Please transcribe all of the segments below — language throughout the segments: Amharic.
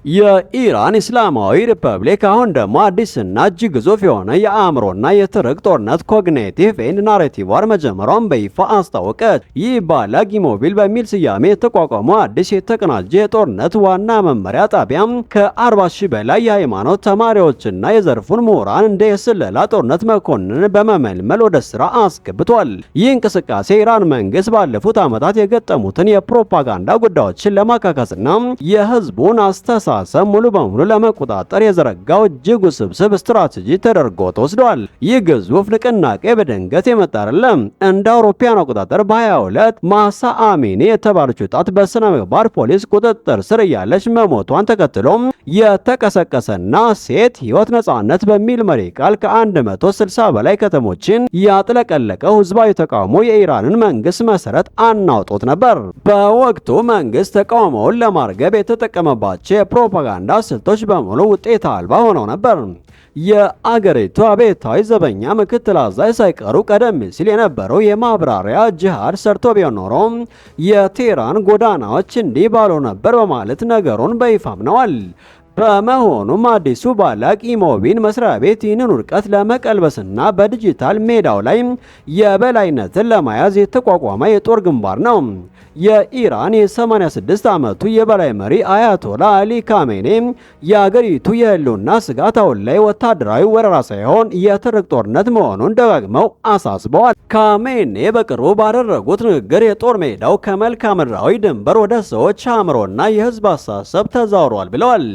የኢራን እስላማዊ ሪፐብሊክ አሁን ደግሞ አዲስና እጅግ ግዙፍ የሆነ የአእምሮና የትርክ ጦርነት ኮግኒቲቭ ኤንድ ናሬቲቭ ዋር መጀመሯን በይፋ አስታወቀች። ይህ ባላግ ኢሞቢል በሚል ስያሜ የተቋቋመው አዲስ የተቀናጀ የጦርነት ዋና መመሪያ ጣቢያም ከ40 ሺህ በላይ የሃይማኖት ተማሪዎችና የዘርፉን ምሁራን እንደ የስለላ ጦርነት መኮንን በመመልመል ወደ ስራ አስገብቷል። ይህ እንቅስቃሴ ኢራን መንግስት ባለፉት ዓመታት የገጠሙትን የፕሮፓጋንዳ ጉዳዮችን ለማካካስና የህዝቡን አስተሳሰብ ሙሉ በሙሉ ለመቆጣጠር የዘረጋው እጅግ ውስብስብ ስትራቴጂ ተደርጎ ተወስዷል። ይህ ግዙፍ ንቅናቄ በድንገት የመጣ አይደለም። እንደ አውሮፓውያን አቆጣጠር በ22 ማሳ አሚኒ የተባለች ወጣት በስነ ምግባር ፖሊስ ቁጥጥር ስር እያለች መሞቷን ተከትሎ የተቀሰቀሰና ሴት ህይወት ነጻነት በሚል መሪ ቃል ከ160 በላይ ከተሞችን ያጥለቀለቀው ህዝባዊ ተቃውሞ የኢራንን መንግስት መሰረት አናውጦት ነበር። በወቅቱ መንግስት ተቃውሞውን ለማርገብ የተጠቀመባቸው የፕሮፓጋንዳ ስልቶች በሙሉ ውጤት አልባ ሆነው ነበር። የአገሪቱ አብዮታዊ ዘበኛ ምክትል አዛዥ ሳይቀሩ ቀደም ሲል የነበረው የማብራሪያ ጅሃድ ሰርቶ ቢሆን ኖሮ የቴህራን ጎዳናዎች እንዲህ ባሉ ነበር በማለት ነገሩን በይፋ አምነዋል። በመሆኑም አዲሱ ባላግ ኢሞቢል መስሪያ ቤት ይህንን ውድቀት ለመቀልበስና በዲጂታል ሜዳው ላይ የበላይነትን ለመያዝ የተቋቋመ የጦር ግንባር ነው። የኢራን የ86 ዓመቱ የበላይ መሪ አያቶላ አሊ ካሜኔ የአገሪቱ የህልውና ስጋት አሁን ላይ ወታደራዊ ወረራ ሳይሆን የትርክ ጦርነት መሆኑን ደጋግመው አሳስበዋል። ካሜኔ በቅርቡ ባደረጉት ንግግር የጦር ሜዳው ከመልክዓ ምድራዊ ድንበር ወደ ሰዎች አእምሮና የህዝብ አስተሳሰብ ተዛውሯል ብለዋል።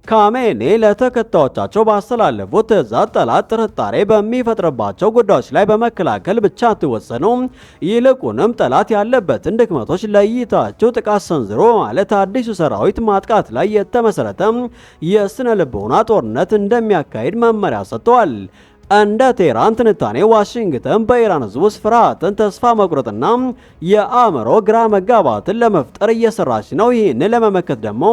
ካሜኔ ለተከታዮቻቸው ባስተላለፉት ትዕዛዝ ጠላት ጥርጣሬ በሚፈጥርባቸው ጉዳዮች ላይ በመከላከል ብቻ አትወሰኑ፣ ይልቁንም ጠላት ያለበትን ድክመቶች ለይታችሁ ጥቃት ሰንዝሮ ማለት አዲሱ ሰራዊት ማጥቃት ላይ የተመሰረተ የስነ ልቦና ጦርነት እንደሚያካሂድ መመሪያ ሰጥተዋል። እንደ ቴህራን ትንታኔ ዋሽንግተን በኢራን ህዝብ ውስጥ ፍርሃትን፣ ተስፋ መቁረጥና የአእምሮ ግራ መጋባትን ለመፍጠር እየሰራች ነው። ይህን ለመመከት ደግሞ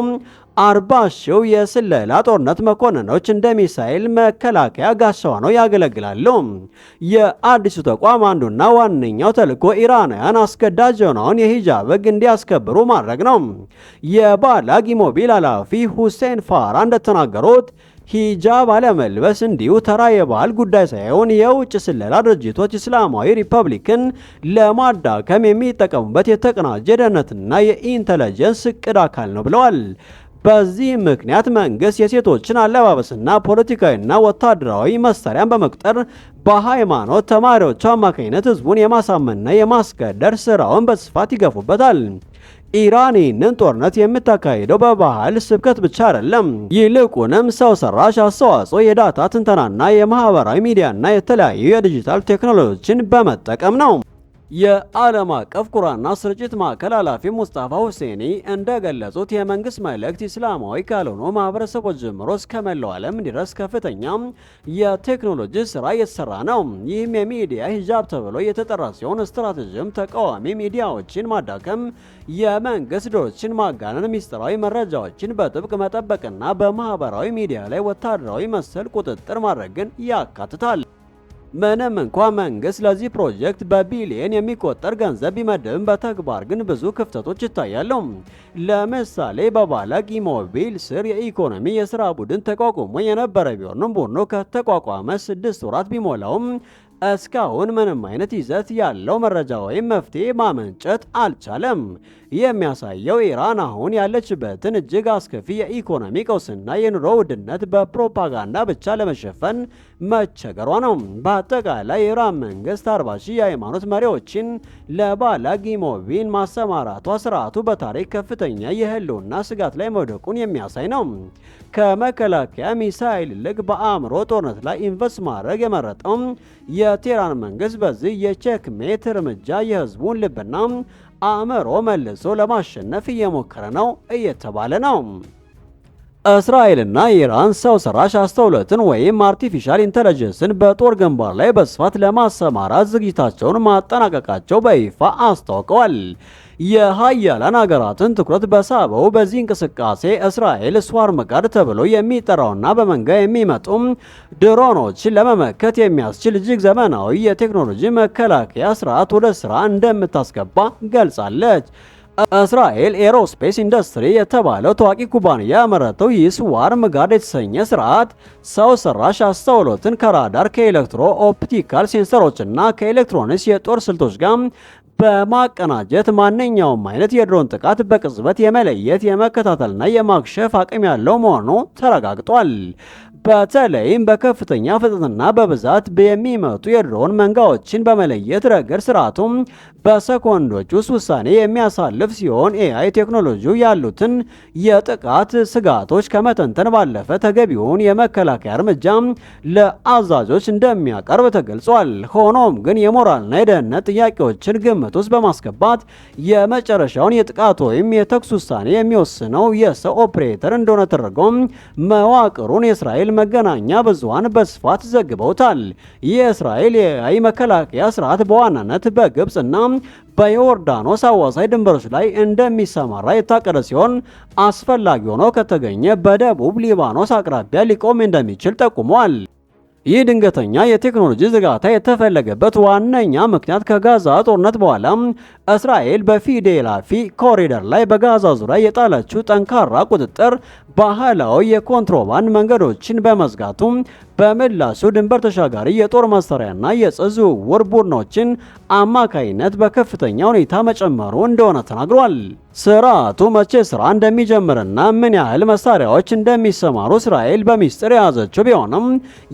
40 ሺህ የስለላ ጦርነት መኮንኖች እንደ ሚሳኤል መከላከያ ጋሻ ሆነው ያገለግላሉ። የአዲሱ ተቋም አንዱና ዋነኛው ተልዕኮ ኢራናውያን አስገዳጅ የሆነውን የሂጃብ ህግ እንዲያስከብሩ ማድረግ ነው። የባላግ ኢሞቢል ኃላፊ ሁሴን ፋራ እንደተናገሩት ሂጃብ አለመልበስ እንዲሁ ተራ የባህል ጉዳይ ሳይሆን የውጭ ስለላ ድርጅቶች እስላማዊ ሪፐብሊክን ለማዳከም የሚጠቀሙበት የተቀናጀ ደህንነትና የኢንተለጀንስ እቅድ አካል ነው ብለዋል። በዚህ ምክንያት መንግስት የሴቶችን አለባበስና ፖለቲካዊና ወታደራዊ መሳሪያን በመቁጠር በሃይማኖት ተማሪዎቹ አማካኝነት ህዝቡን የማሳመንና የማስገደር ስራውን በስፋት ይገፉበታል። ኢራን ይህንን ጦርነት የምታካሂደው በባህል ስብከት ብቻ አይደለም። ይልቁንም ሰው ሰራሽ አስተዋጽኦ፣ የዳታ ትንተናና የማህበራዊ ሚዲያና የተለያዩ የዲጂታል ቴክኖሎጂዎችን በመጠቀም ነው። የዓለም አቀፍ ቁርአንና ስርጭት ማዕከል ኃላፊ ሙስጣፋ ሁሴኒ እንደገለጹት የመንግስት መልእክት እስላማዊ ካልሆኑ ማህበረሰቦች ጀምሮ እስከ መላው ዓለም ድረስ ከፍተኛ የቴክኖሎጂ ስራ እየተሰራ ነው። ይህም የሚዲያ ሂጃብ ተብሎ የተጠራ ሲሆን ስትራቴጂም ተቃዋሚ ሚዲያዎችን ማዳከም፣ የመንግስት ዶችን ማጋነን፣ ሚስጥራዊ መረጃዎችን በጥብቅ መጠበቅና በማህበራዊ ሚዲያ ላይ ወታደራዊ መሰል ቁጥጥር ማድረግን ያካትታል። ምንም እንኳ መንግስት ለዚህ ፕሮጀክት በቢሊየን የሚቆጠር ገንዘብ ቢመድብም በተግባር ግን ብዙ ክፍተቶች ይታያሉ። ለምሳሌ በባላግ ኢሞቢል ስር የኢኮኖሚ የስራ ቡድን ተቋቁሞ የነበረ ቢሆንም ቡድኑ ከተቋቋመ 6 ወራት ቢሞላውም እስካሁን ምንም አይነት ይዘት ያለው መረጃ ወይም መፍትሄ ማመንጨት አልቻለም። የሚያሳየው ኢራን አሁን ያለችበትን እጅግ አስከፊ የኢኮኖሚ ቀውስና የኑሮ ውድነት በፕሮፓጋንዳ ብቻ ለመሸፈን መቸገሯ ነው። በአጠቃላይ የኢራን መንግስት 40 ሺህ የሃይማኖት መሪዎችን ለባላግ ኢሞቢል ማሰማራቷ ስርዓቱ በታሪክ ከፍተኛ የህልውና ስጋት ላይ መውደቁን የሚያሳይ ነው። ከመከላከያ ሚሳኤል ይልቅ በአእምሮ ጦርነት ላይ ኢንቨስት ማድረግ የመረጠው የቴህራን መንግስት በዚህ የቼክሜት እርምጃ የህዝቡን ልብና አእምሮ መልሶ ለማሸነፍ እየሞከረ ነው እየተባለ ነው። እስራኤልና ኢራን ሰው ሰራሽ አስተውሎትን ወይም አርቲፊሻል ኢንተለጀንስን በጦር ግንባር ላይ በስፋት ለማሰማራት ዝግጅታቸውን ማጠናቀቃቸው በይፋ አስታውቀዋል። የሀያላን ሀገራትን ትኩረት በሳበው በዚህ እንቅስቃሴ እስራኤል ስዋርም ጋርድ ተብሎ የሚጠራውና በመንጋ የሚመጡ ድሮኖችን ለመመከት የሚያስችል እጅግ ዘመናዊ የቴክኖሎጂ መከላከያ ስርዓት ወደ ስራ እንደምታስገባ ገልጻለች። እስራኤል ኤሮስፔስ ኢንዱስትሪ የተባለው ታዋቂ ኩባንያ ያመረተው ይህ ስዋርም ጋርድ የተሰኘ ስርዓት ሰው ሰራሽ አስተውሎትን ከራዳር ከኤሌክትሮ ኦፕቲካል ሴንሰሮችና ከኤሌክትሮኒክስ የጦር ስልቶች ጋር በማቀናጀት ማንኛውም አይነት የድሮን ጥቃት በቅጽበት የመለየት የመከታተልና የማክሸፍ አቅም ያለው መሆኑ ተረጋግጧል። በተለይም በከፍተኛ ፍጥነትና በብዛት የሚመጡ የድሮን መንጋዎችን በመለየት ረገድ ስርዓቱም በሰኮንዶች ውስጥ ውሳኔ የሚያሳልፍ ሲሆን ኤአይ ቴክኖሎጂው ያሉትን የጥቃት ስጋቶች ከመተንተን ባለፈ ተገቢውን የመከላከያ እርምጃ ለአዛዦች እንደሚያቀርብ ተገልጿል። ሆኖም ግን የሞራልና የደህንነት ጥያቄዎችን ግምት ውስጥ በማስገባት የመጨረሻውን የጥቃት ወይም የተኩስ ውሳኔ የሚወስነው የሰው ኦፕሬተር እንደሆነ ተደርጎም መዋቅሩን የእስራኤል መገናኛ ብዙሃን በስፋት ዘግበውታል። የእስራኤል የኤአይ መከላከያ ስርዓት በዋናነት በግብፅና በዮርዳኖስ አዋሳኝ ድንበሮች ላይ እንደሚሰማራ የታቀደ ሲሆን አስፈላጊ ሆኖ ከተገኘ በደቡብ ሊባኖስ አቅራቢያ ሊቆም እንደሚችል ጠቁሟል። ይህ ድንገተኛ የቴክኖሎጂ ዝርጋታ የተፈለገበት ዋነኛ ምክንያት ከጋዛ ጦርነት በኋላ እስራኤል በፊላዴልፊ ኮሪደር ላይ በጋዛ ዙሪያ የጣለችው ጠንካራ ቁጥጥር ባህላዊ የኮንትሮባንድ መንገዶችን በመዝጋቱ በምላሹ ድንበር ተሻጋሪ የጦር መሳሪያና የዕፅ ዝውውር ቡድኖችን አማካይነት በከፍተኛ ሁኔታ መጨመሩ እንደሆነ ተናግሯል። ስርዓቱ መቼ ስራ እንደሚጀምርና ምን ያህል መሳሪያዎች እንደሚሰማሩ እስራኤል በሚስጥር የያዘችው ቢሆንም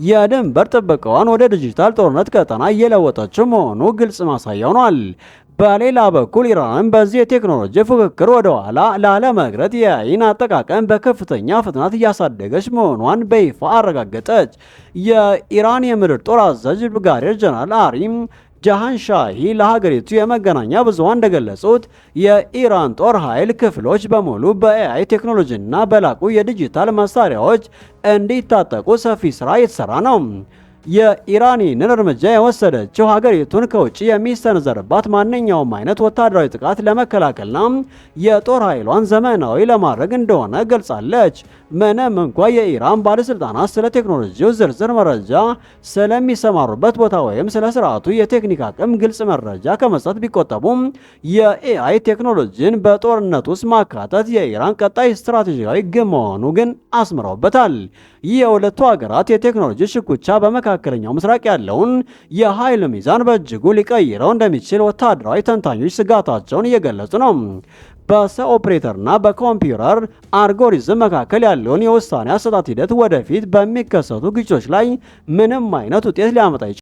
የድንበር ጥበቃዋን ወደ ዲጂታል ጦርነት ቀጠና እየለወጠችው መሆኑ ግልጽ ማሳያ ሆኗል። በሌላ በኩል ኢራን በዚህ የቴክኖሎጂ ፉክክር ወደ ኋላ ላለመቅረት የኤአይን አጠቃቀም በከፍተኛ ፍጥነት እያሳደገች መሆኗን በይፋ አረጋገጠች። የኢራን የምድር ጦር አዛዥ ብርጋዴር ጀነራል አሪም ጃሃንሻሂ ለሀገሪቱ የመገናኛ ብዙሃን እንደገለጹት የኢራን ጦር ኃይል ክፍሎች በሙሉ በኤአይ ቴክኖሎጂና በላቁ የዲጂታል መሳሪያዎች እንዲታጠቁ ሰፊ ስራ እየተሰራ ነው። የኢራን ይህንን እርምጃ የወሰደችው ሀገሪቱን ከውጭ የሚሰነዘርባት ማንኛውም አይነት ወታደራዊ ጥቃት ለመከላከልና የጦር ኃይሏን ዘመናዊ ለማድረግ እንደሆነ ገልጻለች። ምንም እንኳ የኢራን ባለስልጣናት ስለ ቴክኖሎጂው ዝርዝር መረጃ ስለሚሰማሩበት ቦታ ወይም ስለ ስርዓቱ የቴክኒክ አቅም ግልጽ መረጃ ከመስጠት ቢቆጠቡም የኤአይ ቴክኖሎጂን በጦርነት ውስጥ ማካተት የኢራን ቀጣይ ስትራቴጂያዊ ግብ መሆኑ ግን አስምረውበታል። ይህ የሁለቱ ሀገራት የቴክኖሎጂ ሽኩቻ በመካከለኛው ምስራቅ ያለውን የኃይል ሚዛን በእጅጉ ሊቀይረው እንደሚችል ወታደራዊ ተንታኞች ስጋታቸውን እየገለጹ ነው። በሰው ኦፕሬተርና በኮምፒውተር አልጎሪዝም መካከል ያለውን የውሳኔ አሰጣጥ ሂደት ወደፊት በሚከሰቱ ግጭቶች ላይ ምንም አይነት ውጤት ሊያመጣ ይችላል።